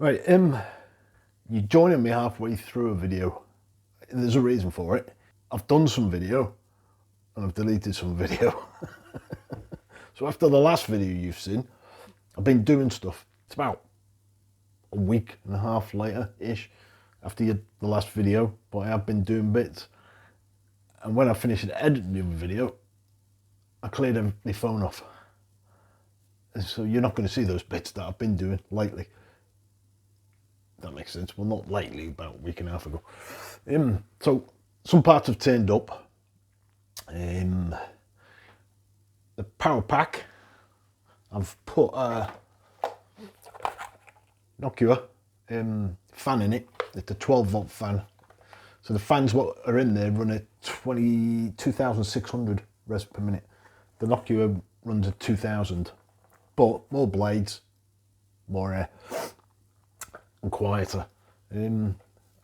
Right, you're joining me halfway through a video. There's a reason for it. I've done some video and I've deleted some video. So after the last video you've seen, I've been doing stuff. It's about a week and a half later-ish after the last video, but I have been doing bits. And when I finished editing the video, I cleared my phone off. And so you're not going to see those bits that I've been doing lately. That makes sense. Well, not lately, about a week and a half ago. So some parts have turned up. The power pack, I've put a Nokia fan in it. It's a 12-volt fan. So the fans what are in there run at 22,600 revs per minute. The Nokia runs at 2,000, but more blades, more air, and quieter. And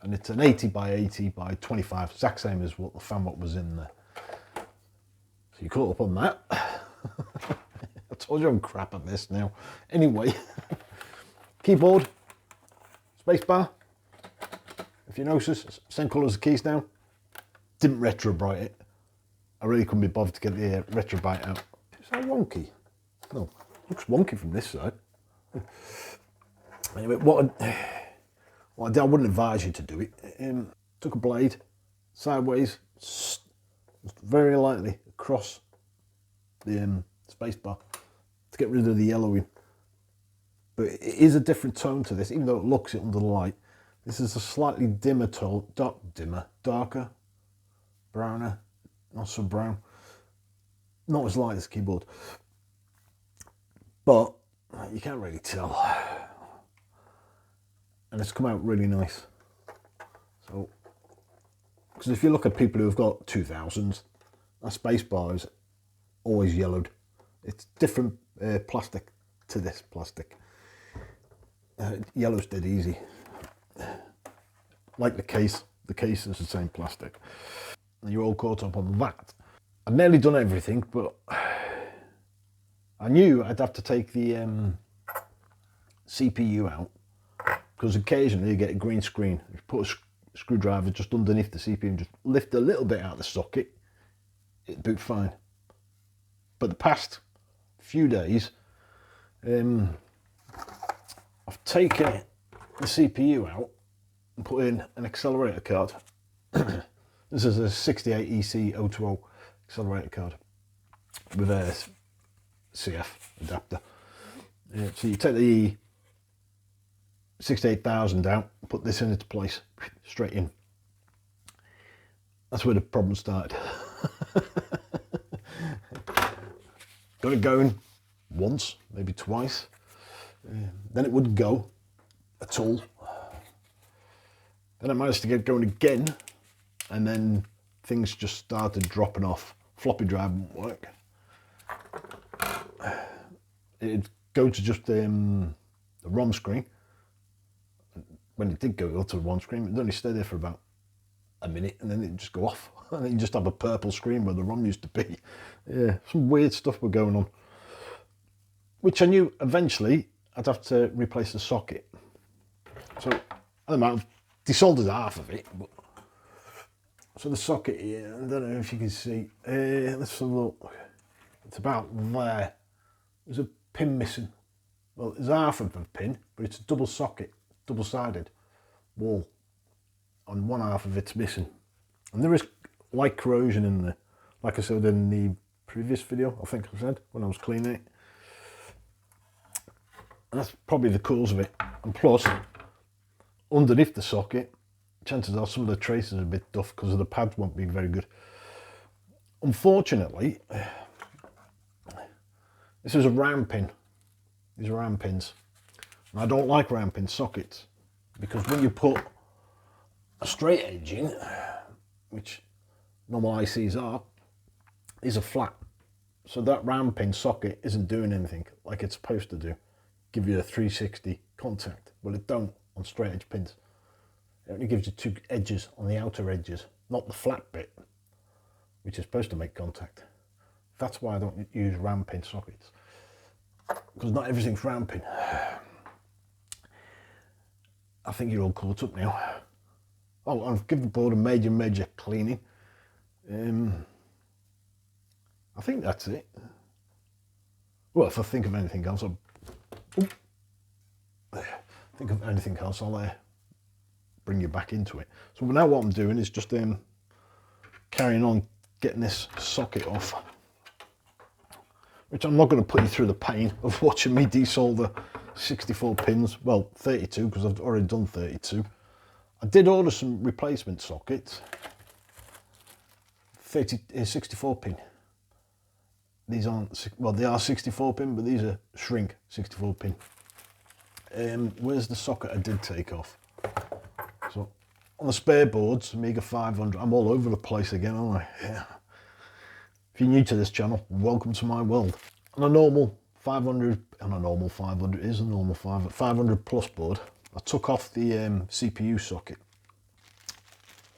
it's an 80 by 80 by 25, exact same as what the fan what was in there. So you caught up on that. I told you I'm crap at this now. Anyway, keyboard, spacebar. If you notice, same colour as the keys now. Didn't retrobrite it. I really couldn't be bothered to get the retrobrite out. Is that wonky? No, looks wonky from this side. Anyway, what I did, I wouldn't advise you to do it. Took a blade sideways, very lightly across the spacebar to get rid of the yellowing. But it is a different tone to this, even though it looks it under the light. This is a slightly dimmer tone, darker, browner, not so brown, not as light as the keyboard, but you can't really tell. And it's come out really nice. So, because if you look at people who've got 2000s, that spacebar is always yellowed. It's different plastic to this plastic. Yellow's dead easy. Like the case is the same plastic. And you're all caught up on that. I've nearly done everything, but I knew I'd have to take the CPU out, because occasionally you get a green screen. If you put a screwdriver just underneath the CPU and just lift a little bit out of the socket, it'd boot fine. But the past few days, I've taken the CPU out and put in an accelerator card. This is a 68EC020 accelerator card with a CF adapter. So you take the 68,000 out, put this into place, straight in. That's where the problem started. Got it going once, maybe twice. Then it wouldn't go at all. Then I managed to get it going again, and then things just started dropping off. Floppy drive wouldn't work. It'd go to just the ROM screen. When it did go to the ROM screen, it'd only stay there for about a minute, and then it'd just go off. And then you just have a purple screen where the ROM used to be. Yeah, some weird stuff were going on. Which I knew eventually I'd have to replace the socket. So I might have desoldered half of it. But so the socket here, I don't know if you can see. Let's have a look. It's about there. There's a pin missing. Well, there's half of a pin, but it's a double socket, double-sided wall. On one half of it's missing. And there is light corrosion in there. Like I said in the previous video, I think I said, when I was cleaning it. And that's probably the cause of it. And plus, underneath the socket, chances are some of the traces are a bit duff because the pads won't be very good. Unfortunately, this is a round pin. These are round pins. And I don't like round pin sockets, because when you put a straight edge in, which normal ICs are, these are flat. So that round pin socket isn't doing anything like it's supposed to do. Give you a 360 contact. Well, it don't on straight edge pins. It only gives you two edges on the outer edges, not the flat bit, which is supposed to make contact. That's why I don't use round pin sockets, because not everything's round pin. I think you're all caught up now. Oh, I've given the board a major cleaning. I think that's it. Well, if I think of anything else, I'll bring you back into it. So now what I'm doing is just carrying on getting this socket off, which I'm not going to put you through the pain of watching me desolder 64 pins, well 32 because I've already done 32. I did order some replacement sockets, 64 pin. These aren't, well they are 64 pin, but these are shrink 64 pin. Where's the socket I did take off? So on the spare boards, Amiga 500, I'm all over the place again, aren't I? Yeah. If you're new to this channel, welcome to my world. On a normal 500, on a normal 500, it is a normal 500 plus board, I took off the CPU socket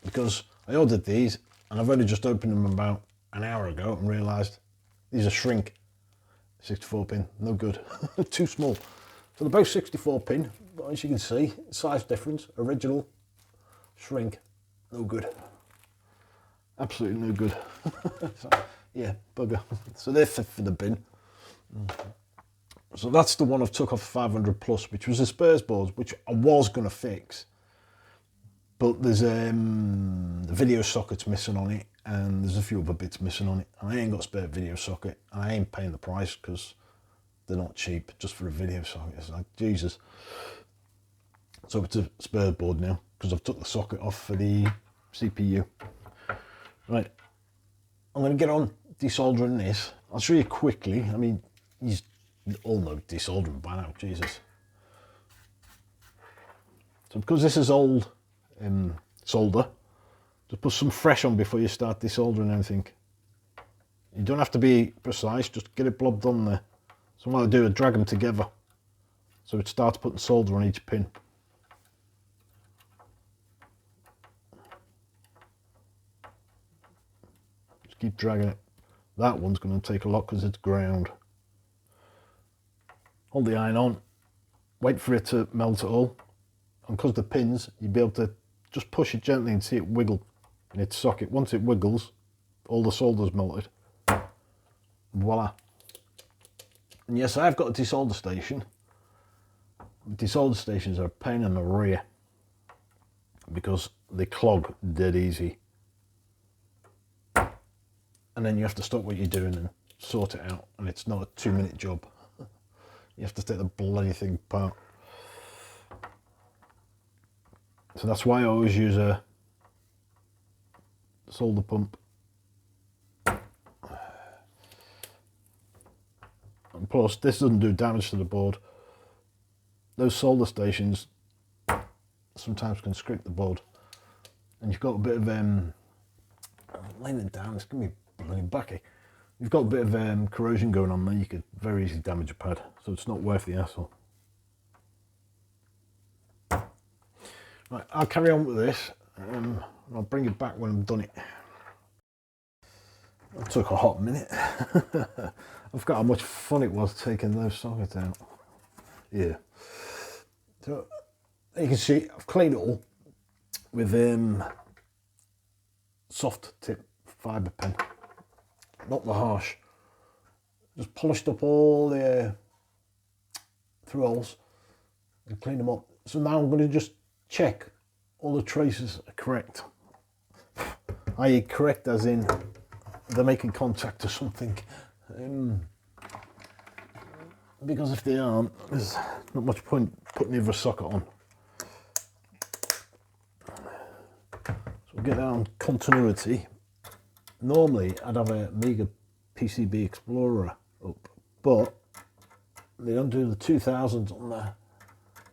because I ordered these and I've only just opened them about an hour ago and realised these are shrink 64 pin, no good, too small. So they're both 64 pin, but as you can see, size difference, original, shrink, no good. Absolutely no good. So, yeah, bugger. So they're fit for the bin. So that's the one I've took off 500 plus, which was the spares boards, which I was going to fix. But there's the video socket's missing on it, and there's a few other bits missing on it. And I ain't got a spare video socket, and I ain't paying the price because they're not cheap just for a video socket. It's like, Jesus. So it's a spare board now because I've took the socket off for the CPU. Right, I'm going to get on desoldering this. I'll show you quickly. I mean, you all know desoldering by now, Jesus. So because this is old solder, just put some fresh on before you start desoldering anything. You don't have to be precise, just get it blobbed on there. So what I do is drag them together so it starts putting solder on each pin. Just keep dragging it. That one's going to take a lot because it's ground. Hold the iron on, wait for it to melt it all, and because the pins, you'll be able to just push it gently and see it wiggle in its socket. Once it wiggles, all the solder's melted. Voila. And yes, I've got a desolder station. Desolder stations are a pain in the rear because they clog dead easy. And then you have to stop what you're doing and sort it out, and it's not a 2-minute job. You have to take the bloody thing apart. So that's why I always use a solder pump. And plus, this doesn't do damage to the board. Those solder stations sometimes can scrape the board. And you've got a bit of, I'm laying it down, it's going to be bloody backy. You've got a bit of corrosion going on there, you could very easily damage a pad, so it's not worth the hassle. Right, I'll carry on with this, and I'll bring it back when I've done it. It took a hot minute. I forgot how much fun it was taking those sockets out. Yeah. So, you can see, I've cleaned it all with soft tip fibre pen. Not the harsh. Just polished up all the through holes and cleaned them up. So now I'm going to just check all the traces are correct. I.e. correct as in they're making contact to something. Because if they aren't, there's not much point putting the other socket on. So we'll get down continuity. Normally I'd have a Amiga PCB Explorer up, but they don't do the 2000s on there.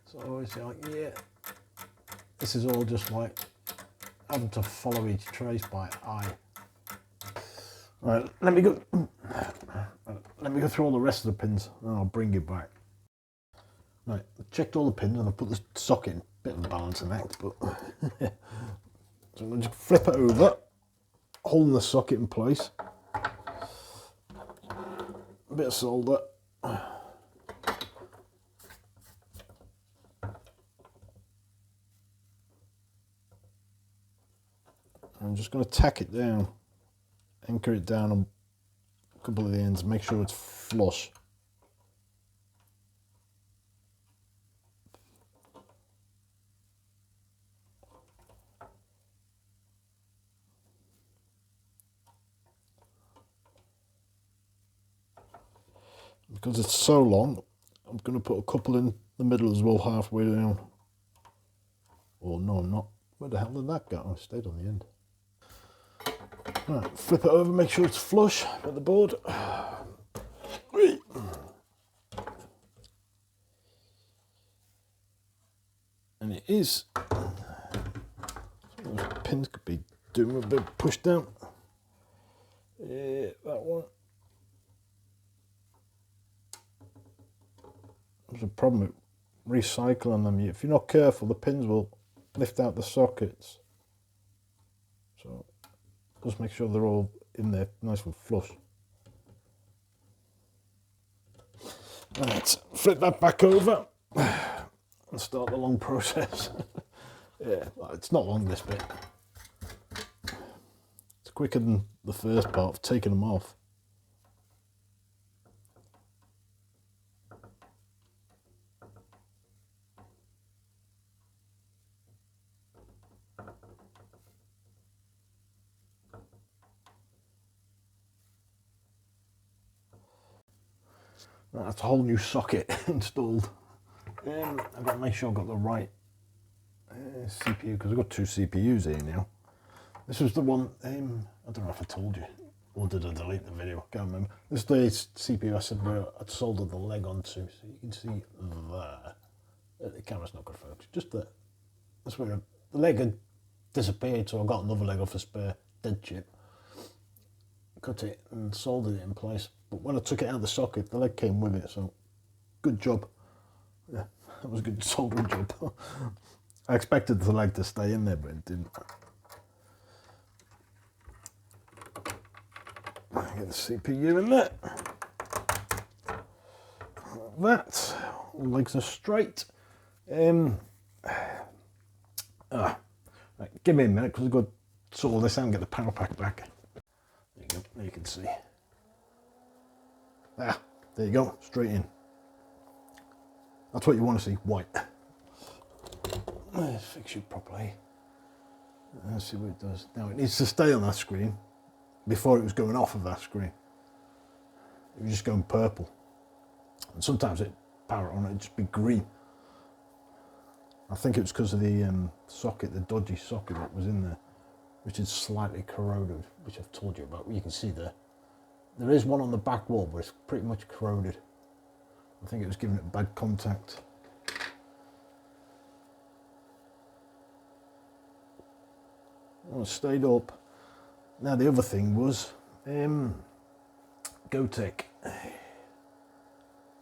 So it's like, yeah, this is all just like having to follow each trace by eye. Right, let me go through all the rest of the pins and I'll bring you back. Right, I checked all the pins and I put the socket in a bit of a balancing act, but so I'm going to just flip it over, holding the socket in place. A bit of solder. just going to tack it down, anchor it down on a couple of the ends, make sure it's flush. Because it's so long, I'm going to put a couple in the middle as well, halfway down. Oh no, I'm not. Where the hell did that go? Oh, it stayed on the end. Right, flip it over, make sure it's flush at the board. And it is. Those pins could be doing a bit push down. That one. There's a problem with recycling them. If you're not careful, the pins will lift out the sockets. So just make sure they're all in there nice and flush. Right, flip that back over and start the long process. Yeah, it's not long, this bit. It's quicker than the first part of taking them off. Right, that's a whole new socket installed. I've got to make sure I've got the right CPU, because I've got two CPUs here now. This was the one, I don't know if I told you, or did I delete the video? I can't remember. This is the CPU I said where I'd soldered the leg onto, so you can see there. The camera's not going to focus, just there. That's where the leg had disappeared, so I got another leg off a spare dead chip. Cut it and soldered it in place. But when I took it out of the socket, the leg came with it, so good job. Yeah, that was a good soldering job. I expected the leg to stay in there, but it didn't. Get the CPU in there. Like that. All legs are straight. Right, give me a minute, because I've got to sort all this out and get the power pack back. There you go, there you can see. Ah, there you go, straight in. That's what you want to see, white. Let's fix it properly. Let's see what it does. Now it needs to stay on that screen before it was going off of that screen. It was just going purple. And sometimes it power on, it'd just be green. I think it was because of the socket, the dodgy socket that was in there, which is slightly corroded, which I've told you about. You can see there. There is one on the back wall, but it's pretty much corroded. I think it was giving it bad contact. Well, it stayed up. Now the other thing was GoTech.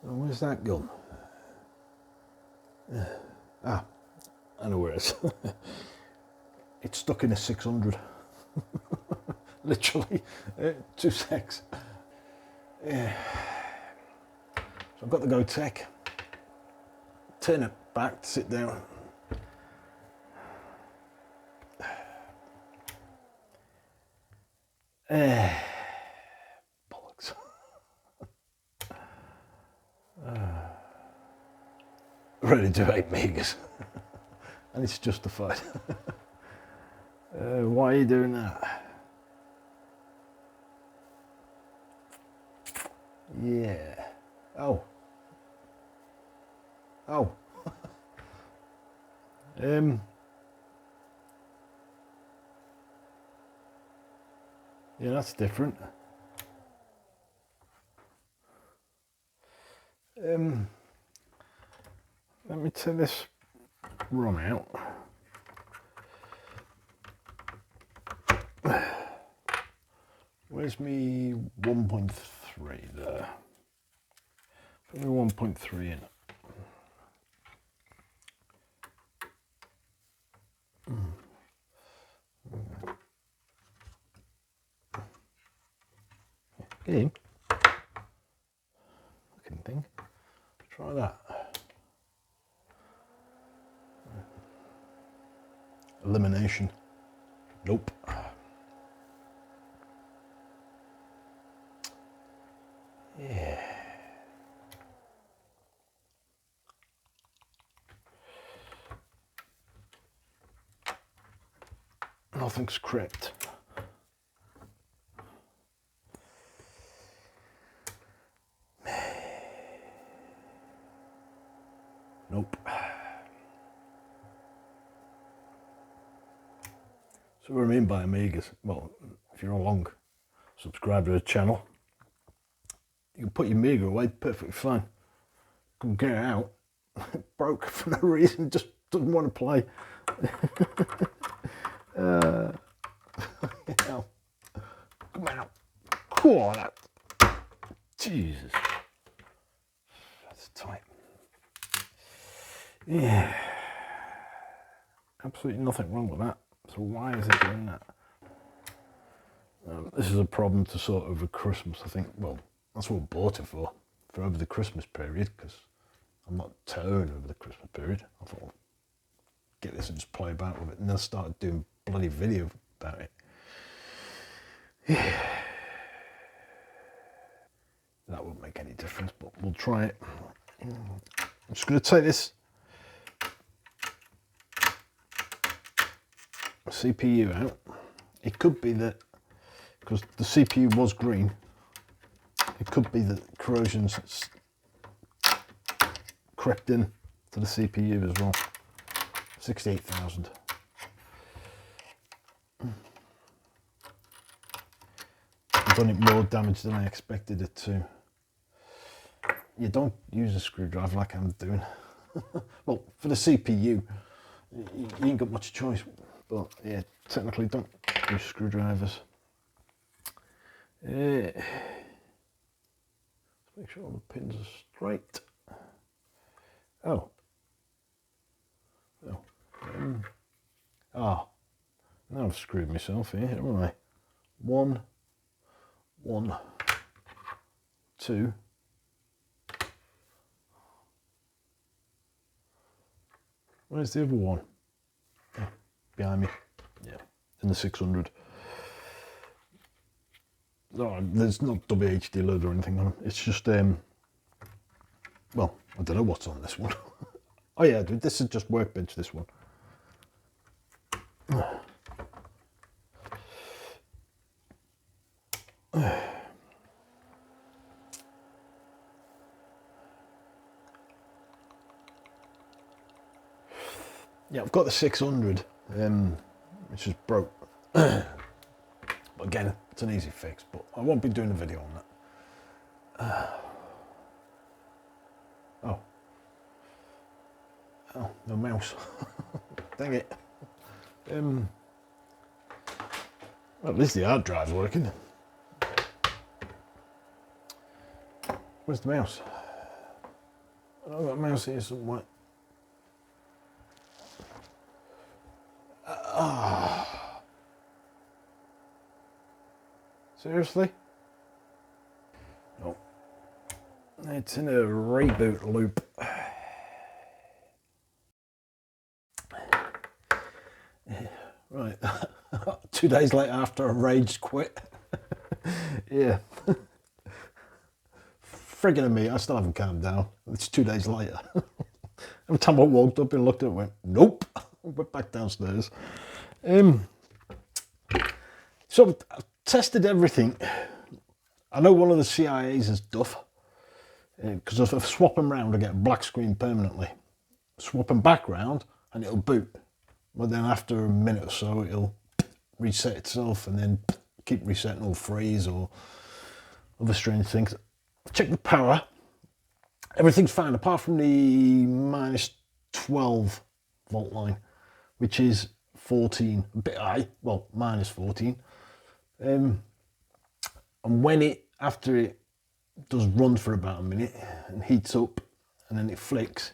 Oh, where's that gone? Ah, I know where it is. It's stuck in a 600. Literally, 2 secs. Yeah. So I've got the GoTech. Turn it back to sit down. Bollocks. Ready to 8 megas. And it's justified. Why are you doing that? Yeah. Oh. Oh. Yeah, that's different. Let me take this ROM out. Where's me 1.3 there? Put me 1.3 in. Get in. Looking thing. Try that. Elimination. Nope. Yeah. Nothing's crypt. Nope. So what I mean by Amigas, well, if you're a long subscriber to the channel, you can put your Amiga away perfectly fine. Come get it out. It broke for no reason, just doesn't want to play. You know. Come out. Come on out. Jesus. That's tight. Yeah. Absolutely nothing wrong with that. So why is it doing that? This is a problem to sort over Christmas, I think. Well, that's what I bought it for over the Christmas period, because I'm not tearing over the Christmas period. I thought, I'll get this and just play about with it, and then I started doing bloody video about it. Yeah. That won't make any difference, but we'll try it. I'm just going to take this CPU out. It could be that, because the CPU was green, it could be that corrosion's crept in to the CPU as well. 68,000. I've done it more damage than I expected it to. You don't use a screwdriver like I'm doing. Well, for the CPU, you ain't got much choice. But yeah, technically don't use screwdrivers. Let's make sure all the pins are straight. Oh. Now I've screwed myself here, haven't I? 1, 1, 2. Where's the other one? Oh, behind me. Yeah, in the 600. No, there's not WHD load or anything on them. It's just, well, I don't know what's on this one. Oh yeah, dude, this is just workbench, this one. Yeah, I've got the 600, which is broke. But again, it's an easy fix, but I won't be doing a video on that. Oh, no mouse. Dang it. Well, at least the hard drive's working. Where's the mouse? I've got a mouse here somewhere. Seriously? No. It's in a reboot loop. Right. 2 days later after I rage quit. Yeah. Friggin' me, I still haven't calmed down. It's 2 days later. Every time I walked up and looked at it, I went, nope. I went back downstairs. So I've tested everything. I know one of the CIAs is duff, because if I swap them round, I get a black screen permanently. Swap them back round and it'll boot. But then after a minute or so, it'll reset itself and then keep resetting or freeze or other strange things. I've checked the power. Everything's fine apart from the minus 12 volt line, which is 14, a bit high, well, minus 14. And when after it does run for about a minute and heats up and then it flicks,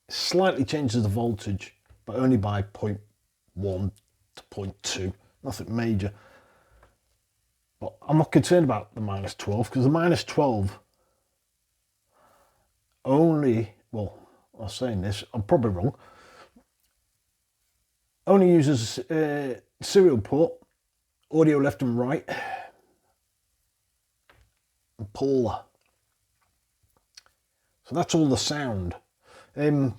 it slightly changes the voltage, but only by 0.1 to 0.2, nothing major. But I'm not concerned about the minus 12, because the minus 12 only, well, I was saying this, I'm probably wrong, only uses serial port, audio left and right, and polar. So that's all the sound. I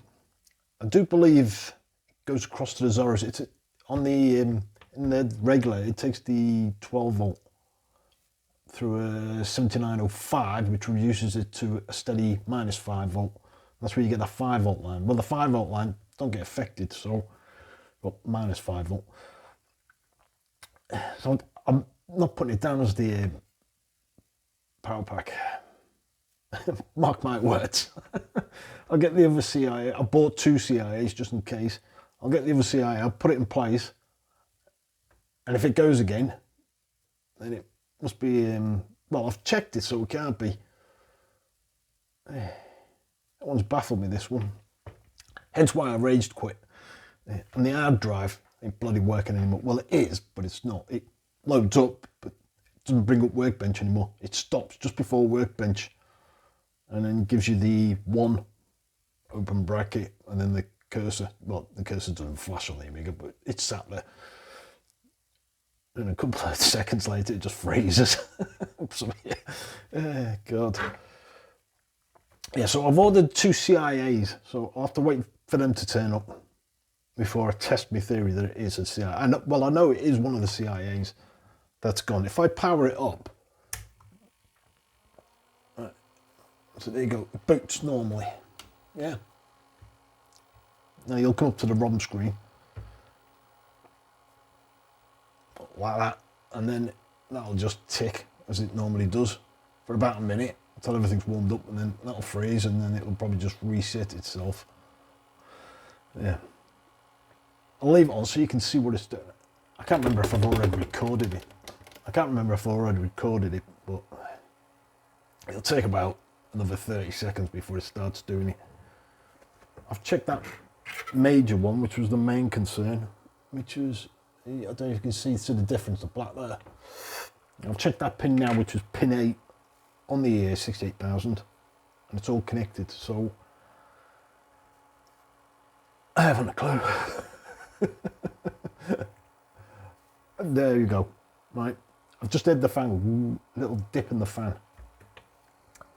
do believe it goes across to the Zorros. It's on the in the regular. It takes the 12 volt through a 7905, which reduces it to a steady -5 volt. That's where you get the 5 volt line. Well, the 5 volt line don't get affected, so got -5 volt. So I'm not putting it down as the power pack. Mark my words. I'll get the other CIA. I bought 2 CIAs just in case. I'll get the other CIA. I'll put it in place, and if it goes again, then it must be. Well, I've checked it, so it can't be. That one's baffled me. This one. Hence why I raged quit. And the hard drive ain't bloody working anymore. Well, it is, but it's not. It loads up, but it doesn't bring up Workbench anymore. It stops just before Workbench, and then gives you the 1 open bracket, and then the cursor. Well, the cursor doesn't flash on the Amiga, but it's sat there. And a couple of seconds later, it just freezes. So, yeah. God. Yeah, so I've ordered 2 CIAs, so I'll have to wait for them to turn up before I test my theory that it is a CIA. Well, I know it is one of the CIAs that's gone. If I power it up, right, so there you go, it boots normally. Yeah. Now you'll come up to the ROM screen, like that, and then that'll just tick as it normally does for about a minute until everything's warmed up, and then that'll freeze, and then it'll probably just reset itself. Yeah. I'll leave it on so you can see what it's doing. I can't remember if I've already recorded it. But it'll take about another 30 seconds before it starts doing it. I've checked that major one, which was the main concern, which was, I don't know if you can see the difference, the black there. I've checked that pin now, which was pin 8 on the EA68000, and it's all connected, so I haven't a clue. There you go. Right, I've just heard the fan, little dip in the fan.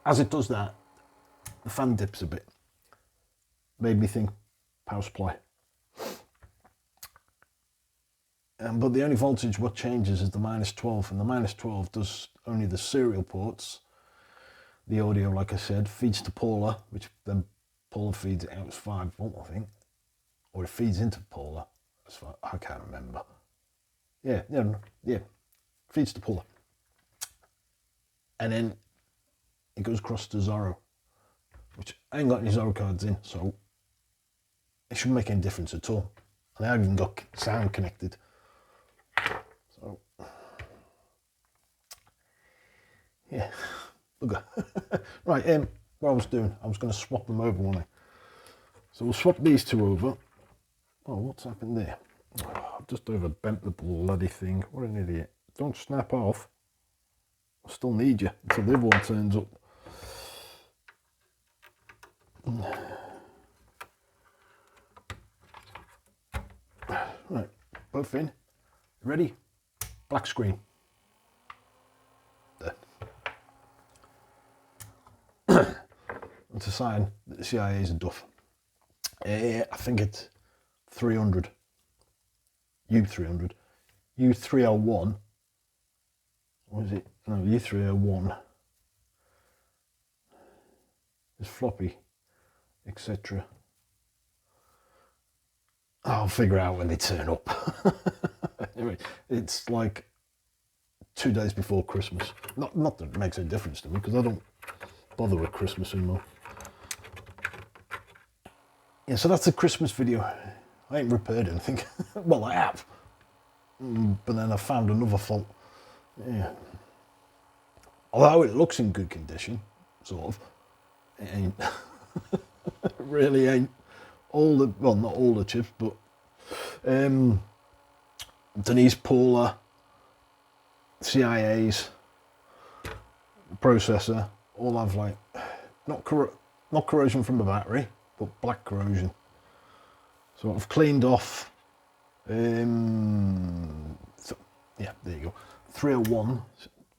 As it does that, the fan dips a bit. Made me think power supply. But the only voltage what changes is the -12, and the -12 does only the serial ports. The audio, like I said, feeds to Paula, which then Paula feeds it out as 5 volt, I think. Or it feeds into Paula. I can't remember. Yeah, feeds to Paula. And then it goes across to Zorro, which I ain't got any Zorro cards in, so it shouldn't make any difference at all. And I haven't even got sound connected. So, yeah, bugger. Right, what I was doing, I was going to swap them over, wasn't I? So we'll swap these 2 over. Oh, what's happened there? Oh, I've just over bent the bloody thing. What an idiot. Don't snap off. I still need you until the other one turns up. Right, both in. Ready? Black screen. There. And to sign that the CIA is a duff. I think it's 300. U300. U301. What is it? No, U301. It's floppy, etc. I'll figure out when they turn up. Anyway, it's like 2 days before Christmas. Not that it makes any difference to me, because I don't bother with Christmas anymore. Yeah, so that's a Christmas video. I ain't repaired anything. Well, I have. But then I found another fault. Yeah. Although it looks in good condition, sort of, it ain't. It really ain't. All the, well, not all the chips, but Denise Paula, CIAs, processor, all have like, not corrosion from the battery, but black corrosion. So I've cleaned off, so, yeah, there you go, 301,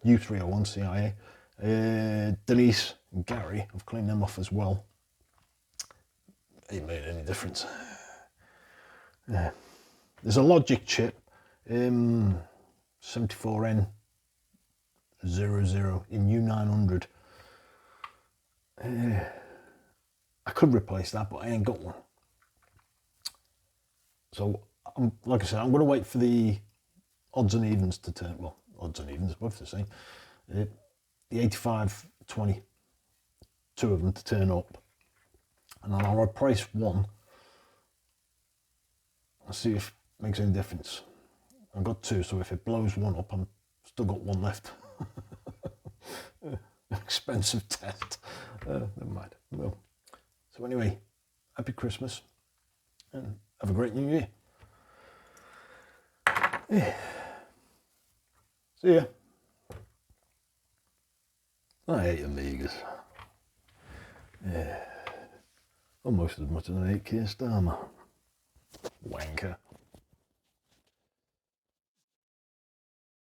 U301 CIA, Denise and Gary, I've cleaned them off as well. Ain't made any difference. There's a logic chip, 74N00 in U900. I could replace that, but I ain't got one. So, like I said, I'm going to wait for the odds and evens to turn. Well, odds and evens, both the same. The 85-20, two of them to turn up, and then I'll replace one. I'll see if it makes any difference. I've got two, so if it blows one up, I've still got one left. Expensive test. Never mind. Well, so anyway, happy Christmas and have a great New Year. Yeah. See ya. I hate Amigas. Yeah. Almost as much as I hate Keir Starmer. Wanker.